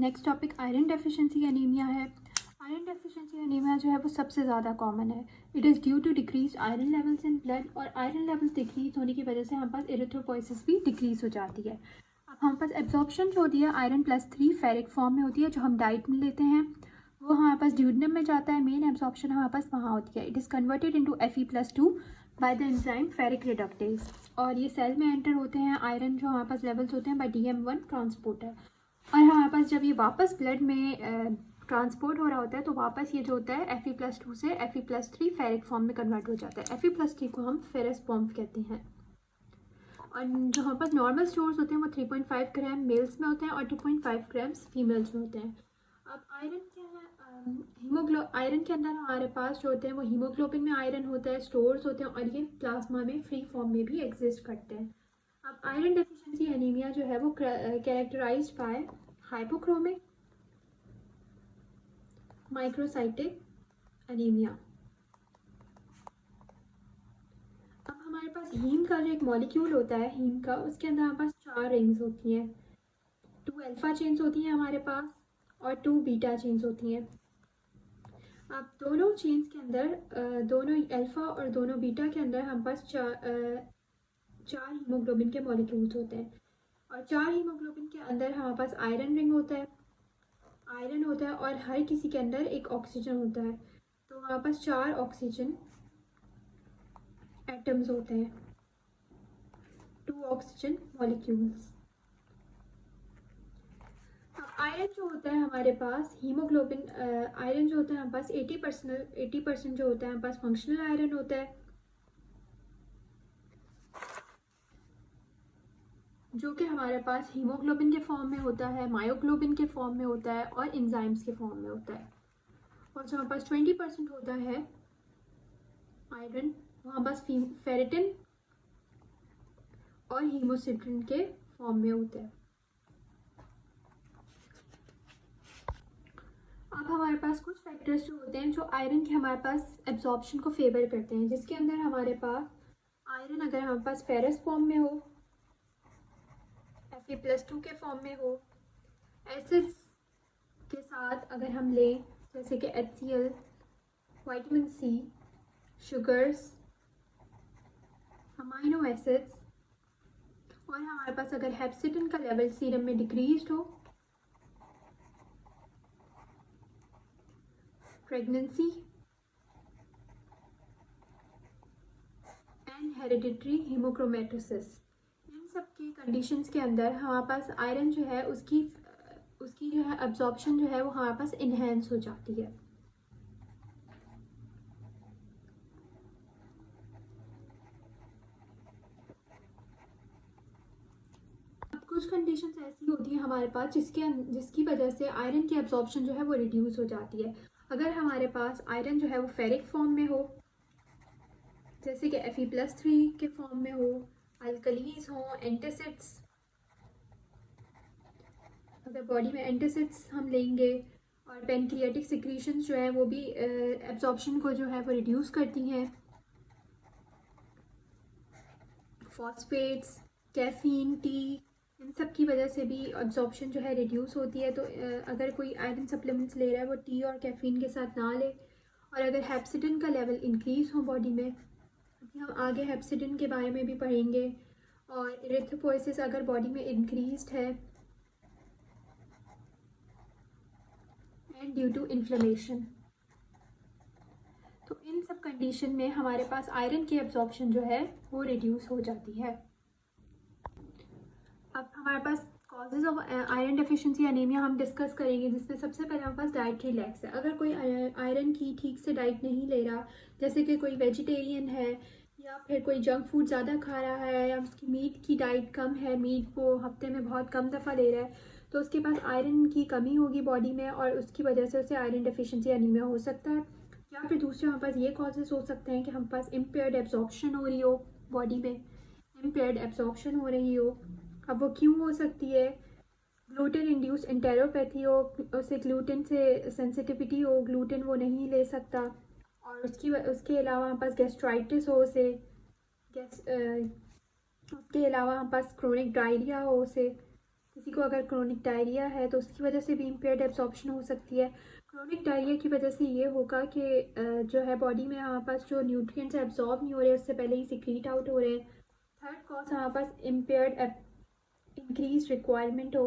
Next topic iron deficiency anaemia है। Iron deficiency anaemia जो है वो सबसे ज़्यादा कॉमन है। It is due to decrease iron levels in blood, और आयरन लेवल्स डिक्रीज होने की वजह से हमारे पास एरिथ्रोपोइसिस भी डिक्रीज हो जाती है। अब हमारे पास एब्जॉर्प्शन जो होती है आयरन+3 फेरिक फॉर्म में होती है, जो हम डाइट में लेते हैं वो हमारे पास ड्यूडेनम में जाता है। मेन एब्जॉर्प्शन हमारे पास वहाँ होती है। It is converted into Fe+2 by the enzyme ferric reductase, और ये सेल में एंटर होते हैं आयरन जो हमारे पास लेवल्स होते हैं बाय DM1 ट्रांसपोर्टर। और हमारे पास जब ये वापस ब्लड में ट्रांसपोर्ट हो रहा होता है तो वापस ये जो होता है Fe+2 से Fe+3 फेरिक फॉर्म में कन्वर्ट हो जाता है। Fe+3 को हम फेरस बॉम्ब कहते हैं। और जो हमारे पास नॉर्मल स्टोर्स होते हैं वो 3.5 ग्राम मेल्स में होते हैं और 2.5 ग्राम्स फीमेल्स में होते हैं। अब आयरन क्या है, आयरन के अंदर हमारे पास जो होते हैं वो हीमोग्लोबिन में आयरन होता है, स्टोर्स होते हैं, और ये प्लाज्मा में फ्री फॉर्म में भी एग्जिस्ट करते हैं। अब आयरन डेफिशिएंसी एनीमिया जो है वो characterised by hypochromic microcytic anaemia. अब हमारे पास हीम का जो एक मॉलिक्यूल होता है हीम का, उसके अंदर हमारे पास 4 रिंग्स होती हैं। 2 अल्फा चेन्स होती हैं हमारे पास और 2 बीटा चेन्स होती हैं। अब दोनों चेन्स के अंदर दोनों अल्फा और दोनों बीटा के अंदर हमारे पास चार हीमोग्लोबिन के मॉलिक्यूल्स होते हैं, और 4 हीमोग्लोबिन के अंदर हमारे पास आयरन रिंग होता है, आयरन होता है, और हर किसी के अंदर एक ऑक्सीजन होता है। तो हमारे पास 4 ऑक्सीजन एटम्स होते हैं, 2 ऑक्सीजन मॉलिक्यूल्स। अब आयरन जो होता है हमारे पास हीमोग्लोबिन आयरन जो होता है हमारे पास 80% जो होता है हमारे पास फंक्शनल आयरन होता है, जो कि हमारे पास हीमोग्लोबिन के फॉर्म में होता है, मायोग्लोबिन के फॉर्म में होता है, और एंजाइम्स के फॉर्म में होता है। और जो हमारे पास 20% होता है आयरन, वहाँ पास फेरिटिन और हीमोसिट्रिन के फॉर्म में होता है। अब हमारे पास कुछ फैक्टर्स जो होते हैं जो आयरन के हमारे पास एब्जॉर्प्शन को फेवर करते हैं, जिसके अंदर हमारे पास आयरन अगर हमारे पास फेरस फॉर्म में हो, Fe+2 के फॉर्म में हो, एसिड्स के साथ अगर हम लें जैसे कि HCl, vitamin C, sugars, amino acids, और हमारे पास अगर हेप्सिडिन का लेवल सीरम में डिक्रीज्ड हो, प्रेगनेंसी एंड हेरिडिटरी हीमोक्रोमेटोसिस, इन सब की कंडीशंस के अंदर हमारे पास आयरन जो है उसकी जो है एब्जॉर्प्शन जो है वो हमारे पास इन्हेंस हो जाती है। कुछ कंडीशंस ऐसी होती हैं हमारे पास जिसकी वजह से आयरन की एब्जॉर्प्शन जो है वो रिड्यूस हो जाती है। अगर हमारे पास आयरन जो है वो फेरिक फॉर्म में हो, जैसे कि Fe+3 के फॉर्म में हो, अल्कलीज हो, एंटासिड्स, अगर बॉडी में एंटासिड्स हम लेंगे, और पेनक्रियाटिक सिक्रीशंस जो है वो भी एब्जॉर्प्शन को जो है वो रिड्यूस करती हैं। फॉस्फेट्स, कैफीन, टी, इन सब की वजह से भी एब्जॉर्प्शन जो है रिड्यूस होती है। तो अगर कोई आयरन सप्लीमेंट्स ले रहा है वो टी और कैफीन के साथ ना ले। और अगर हेप्सिडिन का लेवल इंक्रीज़ हो बॉडी में, क्योंकि हम आगे हेप्सिडिन के बारे में भी पढ़ेंगे, और एरिथ्रोपोइसिस अगर बॉडी में इंक्रीज्ड है एंड ड्यू टू इन्फ्लेमेशन, तो इन सब कंडीशन में हमारे पास आयरन की एब्जॉर्प्शन जो है वो रिड्यूस हो जाती है। अब हमारे पास causes of iron deficiency anaemia हम डिस्कस करेंगे, जिसमें सबसे पहले हमारे पास डाइटरी लैक्स है। अगर कोई आयरन की ठीक से डाइट नहीं ले रहा, जैसे कि कोई वेजिटेरियन है या फिर कोई जंक फूड ज़्यादा खा रहा है, या उसकी मीट की डाइट कम है, मीट वो हफ्ते में बहुत कम दफ़ा ले रहा है, तो उसके पास आयरन की कमी होगी बॉडी में, और उसकी वजह से उसे आयरन डेफिशिएंसी एनीमिया हो सकता है। या फिर दूसरे हमारे पास ये कॉजेज़ हो सकते हैं कि हमारे पास इम्पेयर्ड एब्जॉर्प्शन हो रही हो, बॉडी में इम्पेयर्ड एब्जॉर्प्शन हो रही हो। अब वो क्यों हो सकती है? ग्लूटेन इंड्यूस एंटेरोपैथी हो, उसे ग्लूटेन से सेंसिटिविटी हो, ग्लूटेन वो नहीं ले सकता, और उसके अलावा हमारे पास गैस्ट्राइटिस हो उसे, उसके अलावा हमारे पास क्रोनिक डायरिया हो उसे, किसी को अगर क्रोनिक डायरिया है तो उसकी वजह से भी इम्पेयर्ड एब्जॉर्प्शन हो सकती है। क्रोनिक डायरिया की वजह से ये होगा कि जो है बॉडी में हमारे पास जो न्यूट्रिएंट्स एब्जॉर्ब नहीं हो रहे उससे पहले ही सिक्रीट आउट हो रहे हैं। थर्ड कॉज हमारे पास इम्पेयर्ड इंक्रीज रिक्वायरमेंट हो।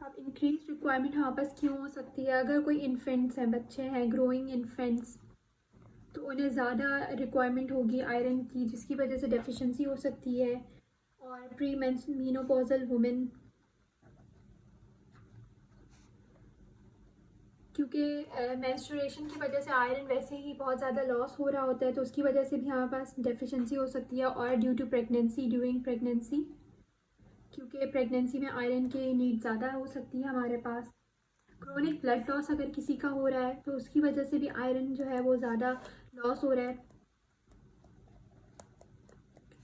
अब इंक्रीज रिक्वायरमेंट हमारे पास क्यों हो सकती है? अगर कोई इन्फेंट्स हैं, बच्चे हैं, ग्रोइंग इन्फेंट्स, तो उन्हें ज़्यादा रिक्वायरमेंट होगी आयरन की, जिसकी वजह से डेफिशिएंसी हो सकती है। और प्री मेनोपॉजल वुमेन, क्योंकि मेंस्ट्रुएशन की वजह से आयरन वैसे ही बहुत ज़्यादा लॉस हो रहा होता है, तो उसकी वजह से भी हमारे पास डेफिशिएंसी हो सकती है। और due to pregnancy, during pregnancy, क्योंकि प्रेगनेंसी में आयरन की नीड ज़्यादा हो सकती है हमारे पास। क्रोनिक ब्लड लॉस अगर किसी का हो रहा है तो उसकी वजह से भी आयरन जो है वो ज़्यादा लॉस हो रहा है।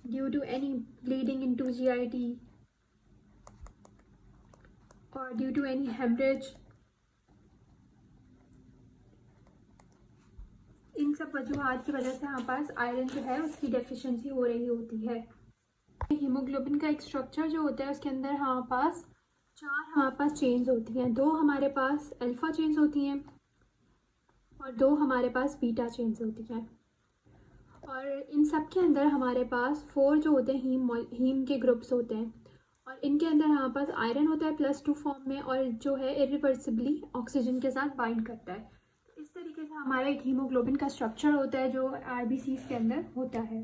Due to any bleeding into GIT और ड्यू टू एनी हेमरेज, इन सब वजूहात की वजह से हमारे पास आयरन जो है उसकी डेफिशिएंसी हो रही होती है। हीमोग्लोबिन का एक स्ट्रक्चर जो होता है उसके अंदर हमारे पास चेन्स होती हैं। दो हमारे पास अल्फ़ा चेन्स होती हैं और दो हमारे पास बीटा चेन्स होती हैं। और इन सब के अंदर हमारे पास 4 जो होते हैं हीम के ग्रुप्स होते हैं और इनके अंदर हमारे पास आयरन होता है +2 फॉर्म में और जो है इरिवर्सिबली ऑक्सीजन के साथ बाइंड करता है। इस तरीके से हमारा एक हीमोग्लोबिन का स्ट्रक्चर होता है जो आरबीसीज के अंदर होता है।